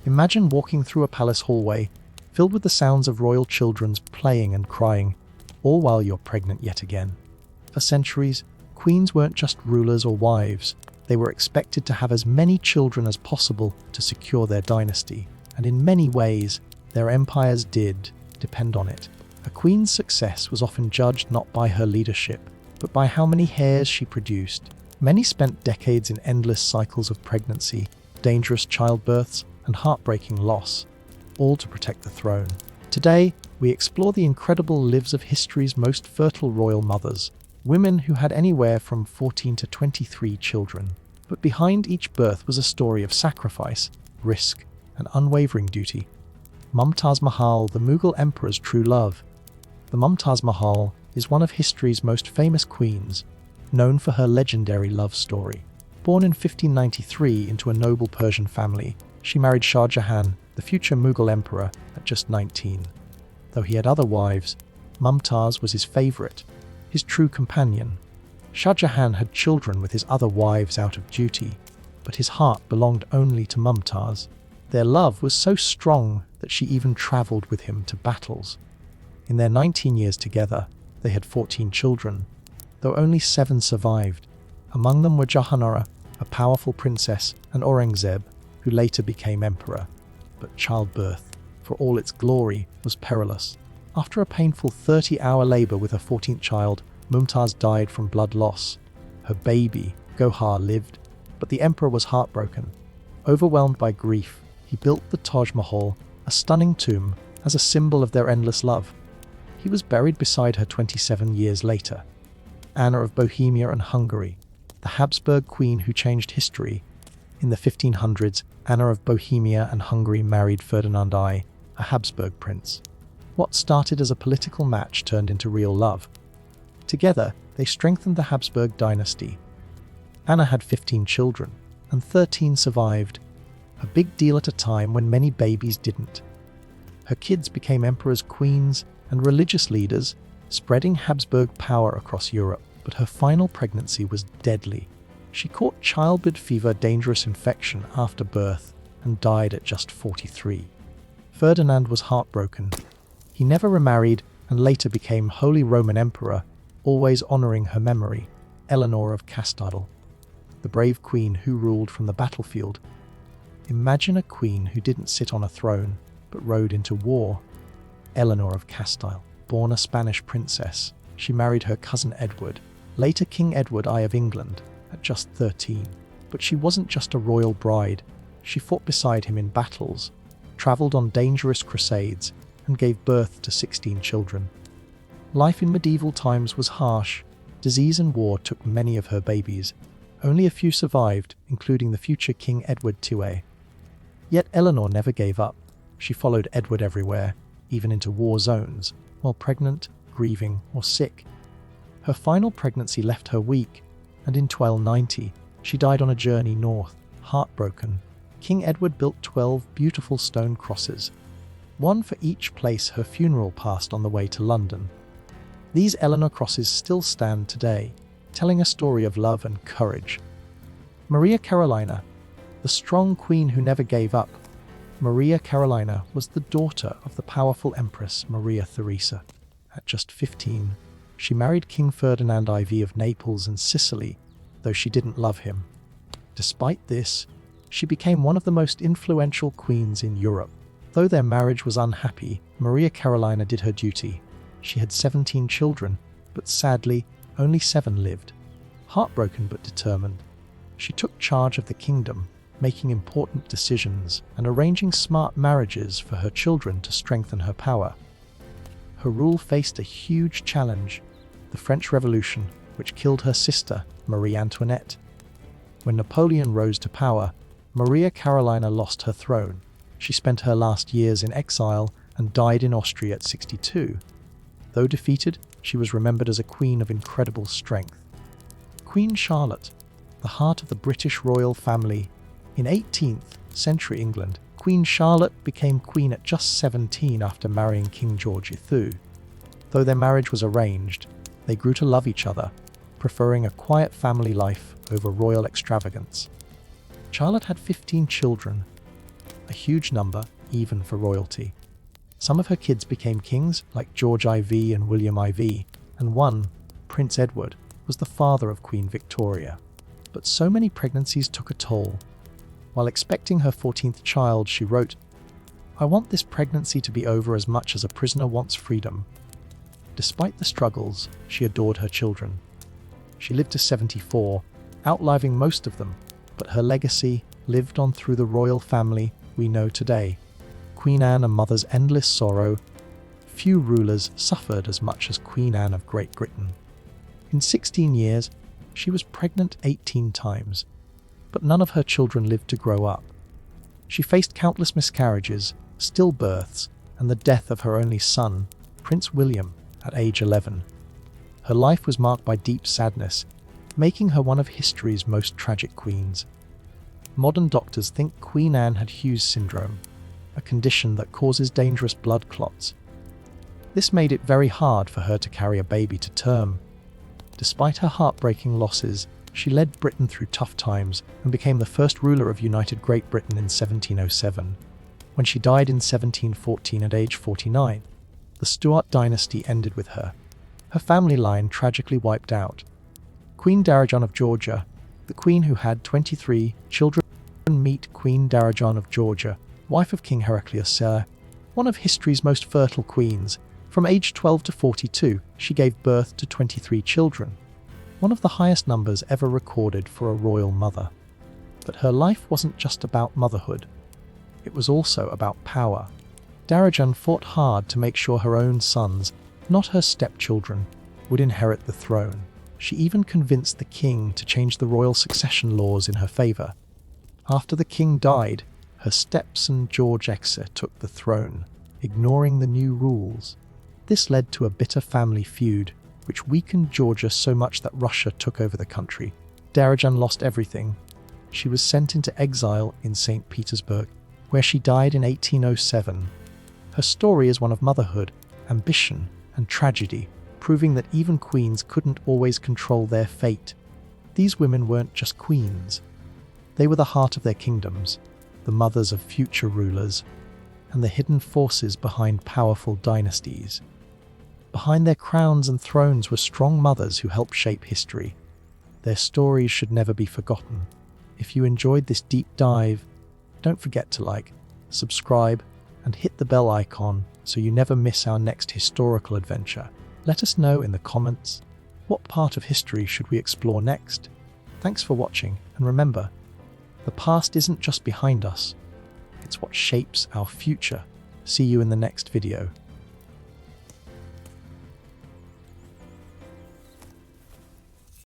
Imagine walking through a palace hallway filled with the sounds of royal children playing and crying, all while you're pregnant yet again. For centuries, queens weren't just rulers or wives. They were expected to have as many children as possible to secure their dynasty, and in many ways, their empires did depend on it. A queen's success was often judged not by her leadership, but by how many heirs she produced. Many spent decades in endless cycles of pregnancy, dangerous childbirths, and heartbreaking loss, all to protect the throne. Today, we explore the incredible lives of history's most fertile royal mothers, women who had anywhere from 14 to 23 children. But behind each birth was a story of sacrifice, risk, and unwavering duty. Mumas Mahal, the Mughal emperor's true love. The Mumas Mahal is one of history's most famous queens, known for her legendary love story. Born in 1593 into a noble Persian family, she married Shah Jahan, the future Mughal emperor, at just 19. Though he had other wives, Mumtaz was his favorite, his true companion. Shah Jahan had children with his other wives out of duty, but his heart belonged only to Mumtaz. Their love was so strong that she even travelled with him to battles. In their 19 years together, they had 14 children, though only 7 survived. Among them were Jahanara, a powerful princess, and Aurangzeb, who later became emperor. But childbirth, for all its glory, was perilous. After a painful 30-hour labour with her 14th child, Mumtaz died from blood loss. Her baby, Gohar, lived, but the emperor was heartbroken. Overwhelmed by grief, he built the Taj Mahal, a stunning tomb, as a symbol of their endless love. He was buried beside her 27 years later. Anna of Bohemia and Hungary, the Habsburg queen who changed history. In the 1500s, Anna of Bohemia and Hungary married Ferdinand I, a Habsburg prince. What started as a political match turned into real love. Together, they strengthened the Habsburg dynasty. Anna had 15 children, and 13 survived, a big deal at a time when many babies didn't. Her kids became emperors, queens, and religious leaders, spreading Habsburg power across Europe. But her final pregnancy was deadly. She caught childbed fever, dangerous infection, after birth, and died at just 43. Ferdinand was heartbroken. He never remarried and later became Holy Roman Emperor, always honouring her memory, Eleanor of Castile, the brave queen who ruled from the battlefield. Imagine a queen who didn't sit on a throne, but rode into war. Eleanor of Castile, born a Spanish princess, she married her cousin Edward, later King Edward I of England, at just 13. But she wasn't just a royal bride. She fought beside him in battles, travelled on dangerous crusades, and gave birth to 16 children. Life in medieval times was harsh. Disease and war took many of her babies. Only a few survived, including the future King Edward II. Yet Eleanor never gave up. She followed Edward everywhere, even into war zones, while pregnant, grieving, or sick. Her final pregnancy left her weak, and in 1290, she died on a journey north, heartbroken. King Edward built 12 beautiful stone crosses, one for each place her funeral passed on the way to London. These Eleanor crosses still stand today, telling a story of love and courage. Maria Carolina, the strong queen who never gave up. Maria Carolina was the daughter of the powerful Empress Maria Theresa. At just 15, she married King Ferdinand IV of Naples and Sicily, though she didn't love him. Despite this, she became one of the most influential queens in Europe. Though their marriage was unhappy, Maria Carolina did her duty. She had 17 children, but sadly, only 7 lived. Heartbroken but determined, she took charge of the kingdom, making important decisions and arranging smart marriages for her children to strengthen her power. Her rule faced a huge challenge, the French Revolution, which killed her sister, Marie Antoinette. When Napoleon rose to power, Maria Carolina lost her throne. She spent her last years in exile and died in Austria at 62. Though defeated, she was remembered as a queen of incredible strength. Queen Charlotte, the heart of the British royal family. In 18th century England, Queen Charlotte became queen at just 17 after marrying King George III. Though their marriage was arranged, they grew to love each other, preferring a quiet family life over royal extravagance. Charlotte had 15 children. a huge number even for royalty. Some of her kids became kings, like George IV and William IV, and one, Prince Edward, was the father of Queen Victoria. But so many pregnancies took a toll. While expecting her 14th child, she wrote, "I want this pregnancy to be over as much as a prisoner wants freedom." Despite the struggles, she adored her children. She lived to 74, outliving most of them, but her legacy lived on through the royal family we know today. Queen Anne, a mother's endless sorrow. Few rulers suffered as much as Queen Anne of Great Britain. In 16 years, she was pregnant 18 times, but none of her children lived to grow up. She faced countless miscarriages, stillbirths, and the death of her only son, Prince William, at age 11. Her life was marked by deep sadness, making her one of history's most tragic queens. Modern doctors think Queen Anne had Hughes syndrome, a condition that causes dangerous blood clots. This made it very hard for her to carry a baby to term. Despite her heartbreaking losses, she led Britain through tough times and became the first ruler of United Great Britain in 1707. When she died in 1714 at age 49, the Stuart dynasty ended with her. Her family line tragically wiped out. Queen Darajan of Georgia, the queen who had 23 children. Meet Queen Darajan of Georgia, wife of King Heraclius, one of history's most fertile queens. From age 12 to 42, she gave birth to 23 children, one of the highest numbers ever recorded for a royal mother. But her life wasn't just about motherhood. It was also about power. Darajan fought hard to make sure her own sons, not her stepchildren, would inherit the throne. She even convinced the king to change the royal succession laws in her favour. After the king died, her stepson George Exer took the throne, ignoring the new rules. This led to a bitter family feud, which weakened Georgia so much that Russia took over the country. Darajan lost everything. She was sent into exile in St. Petersburg, where she died in 1807. Her story is one of motherhood, ambition, and tragedy, proving that even queens couldn't always control their fate. These women weren't just queens. They were the heart of their kingdoms, the mothers of future rulers, and the hidden forces behind powerful dynasties. Behind their crowns and thrones were strong mothers who helped shape history. Their stories should never be forgotten. If you enjoyed this deep dive, don't forget to like, subscribe, and hit the bell icon so you never miss our next historical adventure. Let us know in the comments, what part of history should we explore next? Thanks for watching, and remember, the past isn't just behind us, it's what shapes our future. See you in the next video.